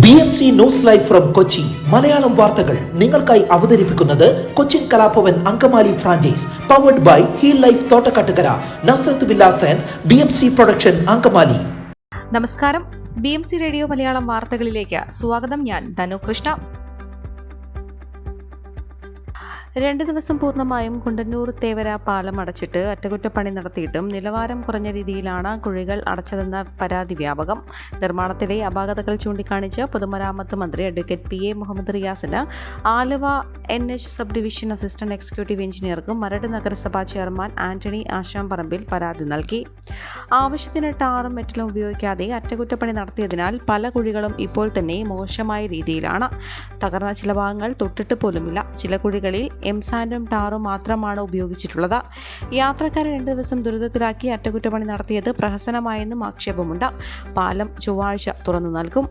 BMC news live from Kochi Malayalam വാർത്തകൾ നിങ്ങൾക്കായി അവതരിപ്പിക്കുന്നത് Cochin Kalabhavan Angamaly franchise powered by heal life Thottakkattukara Nazrath villas and BMC production Angamaly. നമസ്കാരം, BMC radio Malayalam വാർത്തകളിലേക്ക് സ്വാഗതം. ഞാൻ ധനു കൃഷ്ണ. 2 ദിവസം പൂർണ്ണമായും കുണ്ടന്നൂർ തേവര പാലം അടച്ചിട്ട് അറ്റകുറ്റപ്പണി നടത്തിയിട്ടും നിലവാരം കുറഞ്ഞ രീതിയിലാണ് കുഴികൾ അടച്ചതെന്ന പരാതി വ്യാപകം. നിർമ്മാണത്തിലെ അപാകതകൾ ചൂണ്ടിക്കാണിച്ച് പൊതുമരാമത്ത് മന്ത്രി അഡ്വക്കേറ്റ് PA മുഹമ്മദ് റിയാസിന് Aluva NH sub division assistant executive എഞ്ചിനീയർക്കും മരട് നഗരസഭാ ചെയർമാൻ ആന്റണി ആശാംപറമ്പിൽ പരാതി നൽകി. ആവശ്യത്തിന് ടാറും മെറ്റലും ഉപയോഗിക്കാതെ അറ്റകുറ്റപ്പണി നടത്തിയതിനാൽ പല കുഴികളും ഇപ്പോൾ തന്നെ മോശമായ രീതിയിലാണ്. തകർന്ന ചില ഭാഗങ്ങൾ തൊട്ടിട്ട് പോലുമില്ല. ചില കുഴികളിൽ എംസാൻഡും ടാറും മാത്രമാണ് ഉപയോഗിച്ചിട്ടുള്ളത്. യാത്രക്കാരെ 2 ദിവസം ദുരിതത്തിലാക്കി അറ്റകുറ്റപ്പണി നടത്തിയത് പ്രഹസനമായെന്നും ആക്ഷേപമുണ്ട്. പാലം ചൊവ്വാഴ്ച തുറന്നു നൽകും.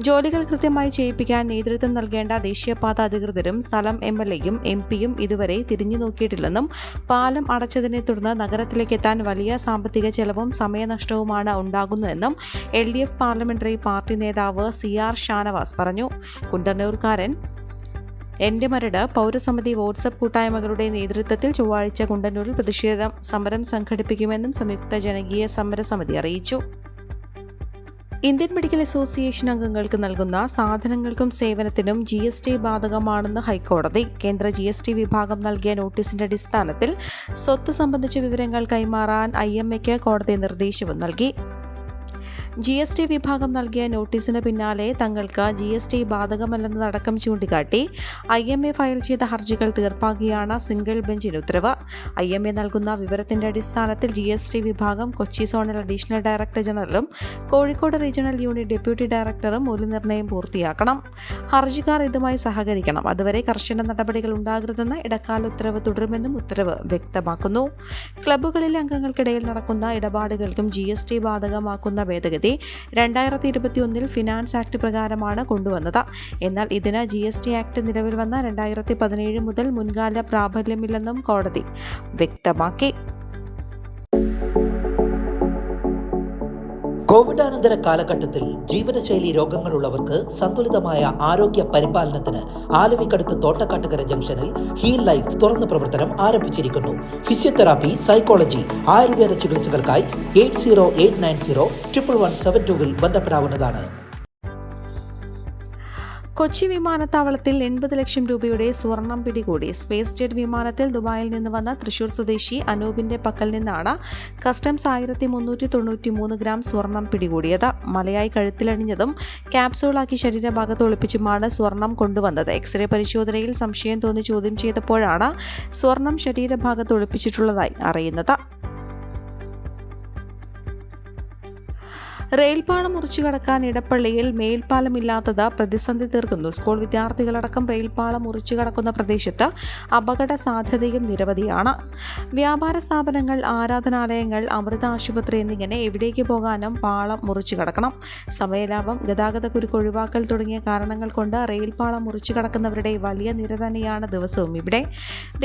ജോലികൾ കൃത്യമായി ചെയ്യിപ്പിക്കാൻ നേതൃത്വം നൽകേണ്ട ദേശീയപാത അധികൃതരും സ്ഥലം MLAയും MP യും ഇതുവരെ തിരിഞ്ഞു നോക്കിയിട്ടില്ലെന്നും പാലം അടച്ചതിനെ തുടർന്ന് നഗരത്തിലേക്ക് എത്താൻ വലിയ സാമ്പത്തിക ചെലവും സമയനഷ്ടവുമാണ് ഉണ്ടാകുന്നതെന്നും LDF പാർലമെന്ററി പാർട്ടി നേതാവ് CR ഷാനവാസ് പറഞ്ഞു. കുണ്ടന്നൂർക്കാരൻ എന്റെ മരട് പൗരസമിതി വാട്സ്ആപ്പ് കൂട്ടായ്മകളുടെ നേതൃത്വത്തിൽ ചൊവ്വാഴ്ച കുണ്ടന്നൂരിൽ പ്രതിഷേധ സമരം സംഘടിപ്പിക്കുമെന്നും സംയുക്ത ജനകീയ സമരസമിതി അറിയിച്ചു. ഇന്ത്യൻ മെഡിക്കൽ അസോസിയേഷൻ അംഗങ്ങൾക്ക് നൽകുന്ന സാധനങ്ങൾക്കും സേവനത്തിനും GST ബാധകമാണെന്ന് ഹൈക്കോടതി. കേന്ദ്ര GST വിഭാഗം നൽകിയ നോട്ടീസിന്റെ അടിസ്ഥാനത്തിൽ സ്വത്ത് സംബന്ധിച്ച വിവരങ്ങൾ കൈമാറാൻ IMAയ്ക്ക് കോടതി നിർദ്ദേശവും നൽകി. GST വിഭാഗം നൽകിയ നോട്ടീസിന് പിന്നാലെ തങ്ങൾക്ക് GST ബാധകമല്ലെന്നതടക്കം ചൂണ്ടിക്കാട്ടി IMA ഫയൽ ചെയ്ത ഹർജികൾ തീർപ്പാക്കിയാണ് സിംഗിൾ ബെഞ്ചിന് ഉത്തരവ്. IMA നൽകുന്ന വിവരത്തിന്റെ അടിസ്ഥാനത്തിൽ GST വിഭാഗം കൊച്ചി സോണൽ അഡീഷണൽ ഡയറക്ടർ ജനറലും കോഴിക്കോട് റീജിയണൽ യൂണിറ്റ് ഡെപ്യൂട്ടി ഡയറക്ടറും മൂല്യനിർണ്ണയം പൂർത്തിയാക്കണം. ഹർജിക്കാർ ഇതുമായി സഹകരിക്കണം. അതുവരെ കർശന നടപടികൾ ഉണ്ടാകരുതെന്ന ഇടക്കാല ഉത്തരവ് തുടരുമെന്നും ഉത്തരവ് വ്യക്തമാക്കുന്നു. ക്ലബ്ബുകളിലെ അംഗങ്ങൾക്കിടയിൽ നടക്കുന്ന ഇടപാടുകൾക്കും GST ബാധകമാക്കുന്ന ഭേദഗതി 2021 ഫിനാൻസ് ആക്ട് പ്രകാരമാണ് കൊണ്ടുവന്നത്. എന്നാൽ ഇതിന് GST ആക്ട് നിലവിൽ വന്ന 2017 മുതൽ മുൻകാല പ്രാബല്യമില്ലെന്നും കോടതി വ്യക്തമാക്കി. കോവിഡാനന്തര കാലഘട്ടത്തിൽ ജീവനശൈലി രോഗങ്ങളുള്ളവർക്ക് സന്തുലിതമായ ആരോഗ്യ പരിപാലനത്തിന് ആലുവയ്ക്കടുത്ത് തോട്ടക്കാട്ടുകര ജംഗ്ഷനിൽ ഹീൽ ലൈഫ് തുറന്ന പ്രവർത്തനം ആരംഭിച്ചിരിക്കുന്നു. ഫിസിയോതെറാപ്പി, സൈക്കോളജി, ആയുർവേദ ചികിത്സകൾക്കായി 8089011722 ബന്ധപ്പെടാവുന്നതാണ്. കൊച്ചി വിമാനത്താവളത്തിൽ 80 ലക്ഷം രൂപയുടെ സ്വർണം പിടികൂടി. സ്പേസ് ജെറ്റ് വിമാനത്തിൽ ദുബായിൽ നിന്ന് വന്ന തൃശൂർ സ്വദേശി അനൂപിന്റെ പക്കൽ നിന്നാണ് കസ്റ്റംസ് 1393 ഗ്രാം സ്വർണം പിടികൂടിയത്. മലയായി കഴുത്തിലണിഞ്ഞതും ക്യാപ്സൂളാക്കി ശരീരഭാഗത്ത് ഒളിപ്പിച്ചുമാണ് സ്വർണം കൊണ്ടുവന്നത്. എക്സ്റേ പരിശോധനയിൽ സംശയം തോന്നി ചോദ്യം ചെയ്തപ്പോഴാണ് സ്വർണം ശരീരഭാഗത്ത് ഒളിപ്പിച്ചിട്ടുള്ളതായി അറിയുന്നത്. റെയിൽപാളം മുറിച്ചു കടക്കാൻ ഇടപ്പള്ളിയിൽ മേൽപ്പാലമില്ലാത്തത് പ്രതിസന്ധി തീർക്കുന്നു. സ്കൂൾ വിദ്യാർത്ഥികളടക്കം റെയിൽപാളം മുറിച്ചു കടക്കുന്ന പ്രദേശത്ത് അപകട സാധ്യതയും നിരവധിയാണ്. വ്യാപാര സ്ഥാപനങ്ങൾ, ആരാധനാലയങ്ങൾ, അമൃത ആശുപത്രി എന്നിങ്ങനെ എവിടേക്ക് പോകാനും പാളം മുറിച്ചു കടക്കണം. സമയലാഭം, ഗതാഗതക്കുരുക്ക് ഒഴിവാക്കൽ തുടങ്ങിയ കാരണങ്ങൾ കൊണ്ട് റെയിൽപാളം മുറിച്ചു കടക്കുന്നവരുടെ വലിയ നിര തന്നെയാണ് ദിവസവും ഇവിടെ.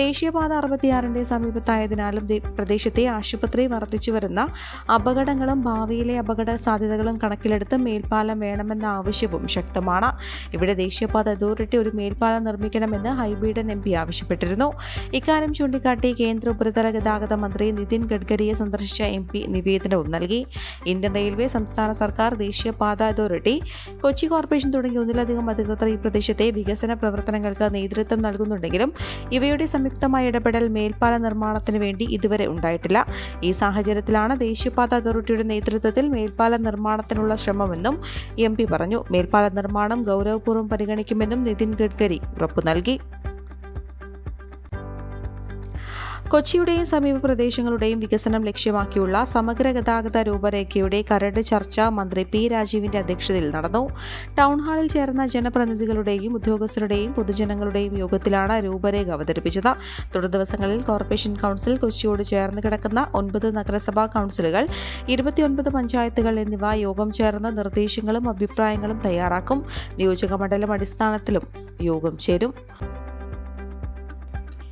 ദേശീയപാത 66 സമീപത്തായതിനാലും പ്രദേശത്തെ ആശുപത്രി വർദ്ധിച്ചു വരുന്ന അപകടങ്ങളും ഭാവിയിലെ അപകട സാധ്യതകളും കണക്കിലെടുത്ത് മേൽപ്പാലം വേണമെന്ന ആവശ്യവും ശക്തമാണ്. ഇവിടെ ദേശീയപാത അതോറിറ്റി ഒരു മേൽപ്പാലം നിർമ്മിക്കണമെന്ന് ഹൈബീഡൻ MP ആവശ്യപ്പെട്ടിരുന്നു. ഇക്കാര്യം ചൂണ്ടിക്കാട്ടി കേന്ദ്ര ഉപരിതല ഗതാഗത മന്ത്രി നിതിൻ ഗഡ്കരിയെ സന്ദർശിച്ച MP നിവേദനവും നൽകി. ഇന്ത്യൻ റെയിൽവേ, സംസ്ഥാന സർക്കാർ, ദേശീയപാത അതോറിറ്റി, കൊച്ചി കോർപ്പറേഷൻ തുടങ്ങിയ ഒന്നിലധികം അധികൃതർ ഈ പ്രദേശത്തെ വികസന പ്രവർത്തനങ്ങൾക്ക് നേതൃത്വം നൽകുന്നുണ്ടെങ്കിലും ഇവയുടെ സംയുക്തമായ ഇടപെടൽ മേൽപ്പാല നിർമ്മാണത്തിന് വേണ്ടി ഇതുവരെ ഉണ്ടായിട്ടില്ല. ഈ സാഹചര്യത്തിലാണ് ദേശീയപാത അതോറിറ്റിയുടെ നേതൃത്വത്തിൽ മേൽപ്പാല നിർമ്മാണത്തിനുള്ള ശ്രമമെന്നും MP പറഞ്ഞു. മേൽപ്പാല നിർമ്മാണം ഗൗരവപൂർവ്വം പരിഗണിക്കുമെന്നും നിതിൻ ഗഡ്കരി ഉറപ്പു നൽകി. കൊച്ചിയുടെയും സമീപ പ്രദേശങ്ങളുടെയും വികസനം ലക്ഷ്യമാക്കിയുള്ള സമഗ്ര ഗതാഗത രൂപരേഖയുടെ കരട് ചർച്ച മന്ത്രി P രാജീവിന്റെ അധ്യക്ഷതയിൽ നടന്നു. ടൗൺ ഹാളിൽ ചേർന്ന ജനപ്രതിനിധികളുടെയും ഉദ്യോഗസ്ഥരുടെയും പൊതുജനങ്ങളുടെയും യോഗത്തിലാണ് രൂപരേഖ അവതരിപ്പിച്ചത്. തുടർ ദിവസങ്ങളിൽ കോർപ്പറേഷൻ കൗൺസിൽ, കൊച്ചിയോട് ചേർന്ന് കിടക്കുന്ന 9 നഗരസഭാ കൗൺസിലുകൾ, 29 പഞ്ചായത്തുകൾ എന്നിവ യോഗം ചേർന്ന് നിർദ്ദേശങ്ങളും അഭിപ്രായങ്ങളും തയ്യാറാക്കും. നിയോജക മണ്ഡലം അടിസ്ഥാനത്തിലും യോഗം ചേരും.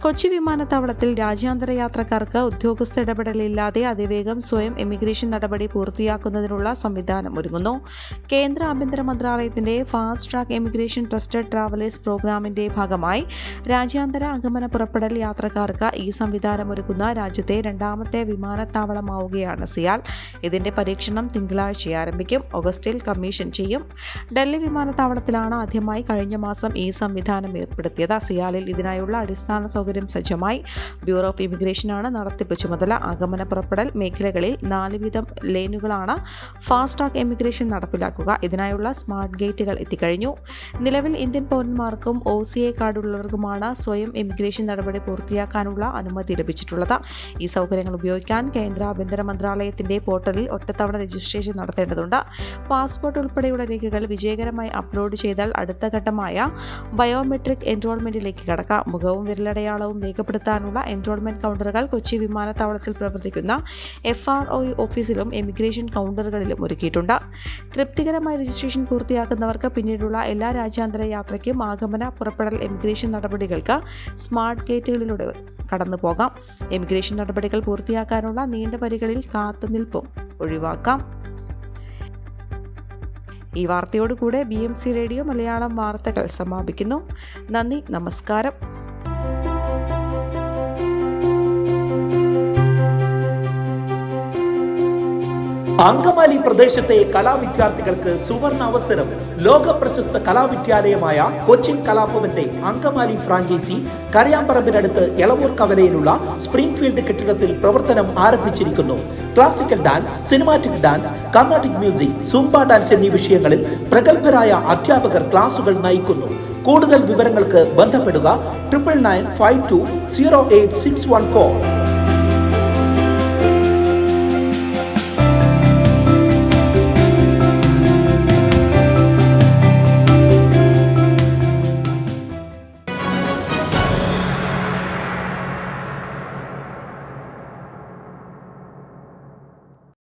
കൊച്ചി വിമാനത്താവളത്തിൽ രാജ്യാന്തര യാത്രക്കാർക്ക് ഉദ്യോഗസ്ഥ ഇടപെടലില്ലാതെ അതിവേഗം സ്വയം ഇമിഗ്രേഷൻ നടപടി പൂർത്തിയാക്കുന്നതിനുള്ള സംവിധാനം ഒരുങ്ങുന്നു. കേന്ദ്ര ആഭ്യന്തര മന്ത്രാലയത്തിന്റെ fast track immigration trusted travellers പ്രോഗ്രാമിന്റെ ഭാഗമായി രാജ്യാന്തര ആഗമന പുറപ്പെടൽ യാത്രക്കാർക്ക് ഈ സംവിധാനം ഒരുക്കുന്ന രാജ്യത്തെ രണ്ടാമത്തെ വിമാനത്താവളമാവുകയാണ് സിയാൽ. ഇതിന്റെ പരീക്ഷണം തിങ്കളാഴ്ച ആരംഭിക്കും. ഓഗസ്റ്റിൽ കമ്മീഷൻ ചെയ്യും. ഡൽഹി വിമാനത്താവളത്തിലാണ് ആദ്യമായി കഴിഞ്ഞ മാസം ഈ സംവിധാനം ഏർപ്പെടുത്തിയത്. സിയാലിൽ ഇതിനായുള്ള അടിസ്ഥാന സൗകര്യം സജ്ജമായി. ബ്യൂറോ ഓഫ് ഇമിഗ്രേഷനാണ് നടത്തിപ്പ് ചുമതല. ആഗമന പുറപ്പെടൽ മേഖലകളിൽ 4 വീതം ലേനുകളാണ് ഫാസ്റ്റ് ട്രാക്ക് ഇമിഗ്രേഷൻ നടപ്പിലാക്കുക. ഇതിനായുള്ള സ്മാർട്ട് ഗേറ്റുകൾ എത്തിക്കഴിഞ്ഞു. നിലവിൽ ഇന്ത്യൻ പൗരന്മാർക്കും OCA കാർഡുള്ളവർക്കുമാണ് സ്വയം ഇമിഗ്രേഷൻ നടപടി പൂർത്തിയാക്കാനുള്ള അനുമതി ലഭിച്ചിട്ടുള്ളത്. ഈ സൗകര്യങ്ങൾ ഉപയോഗിക്കാൻ കേന്ദ്ര ആഭ്യന്തര മന്ത്രാലയത്തിന്റെ പോർട്ടലിൽ ഒറ്റത്തവണ രജിസ്ട്രേഷൻ നടത്തേണ്ടതുണ്ട്. പാസ്പോർട്ട് ഉൾപ്പെടെയുള്ള രേഖകൾ വിജയകരമായി അപ്ലോഡ് ചെയ്താൽ അടുത്ത ഘട്ടമായ ബയോമെട്രിക് എൻറോൾമെന്റിലേക്ക് കടക്കാം. മുഖവും വിരലടയാളവും രേഖപ്പെടുത്താനുള്ള എൻറോൾമെന്റ് കൗണ്ടറുകൾ കൊച്ചി വിമാനത്താവളത്തിൽ പ്രവർത്തിക്കുന്ന FROE ഓഫീസിലും ഇമിഗ്രേഷൻ കൗണ്ടറുകളിലും ഒരുക്കിയിട്ടുണ്ട്. തൃപ്തികരമായി രജിസ്ട്രേഷൻ പൂർത്തിയാക്കുന്നവർക്ക് പിന്നീടുള്ള എല്ലാ രാജ്യാന്തര യാത്രയ്ക്കും ആഗമന പുറപ്പെടൽ ഇമിഗ്രേഷൻ നടപടികൾക്ക് സ്മാർട്ട് ഗേറ്റുകളിലൂടെ കടന്നു പോകാം. ഇമിഗ്രേഷൻ നടപടികൾ പൂർത്തിയാക്കാനുള്ള നീണ്ട വരികളിൽ കാത്തുനിൽപ്പും ഒഴിവാക്കാം. ഈ വാർത്തയോടുകൂടെ BMC റേഡിയോ മലയാളം വാർത്തകൾ സമാപിക്കുന്നു. നന്ദി, നമസ്കാരം. അങ്കമാലി പ്രദേശത്തെ കലാവിദ്യാർത്ഥികൾക്ക് സുവർണ അവസരം. ലോക പ്രശസ്ത കലാവിദ്യാലയമായ കൊച്ചിൻ കലാഭവന്റെ അങ്കമാലി ഫ്രാഞ്ചൈസി കരയാമ്പറമ്പിനടുത്ത് എളവൂർ കവലയിലുള്ള സ്പ്രിംഗ്ഫീൽഡ് കെട്ടിടത്തിൽ പ്രവർത്തനം ആരംഭിച്ചിരിക്കുന്നു. Classical dance, cinematic dance, Carnatic music, Zumba dance എന്നീ വിഷയങ്ങളിൽ പ്രഗത്ഭരായ അധ്യാപകർ ക്ലാസുകൾ നയിക്കുന്നു. കൂടുതൽ വിവരങ്ങൾക്ക് ബന്ധപ്പെടുക 9995208614.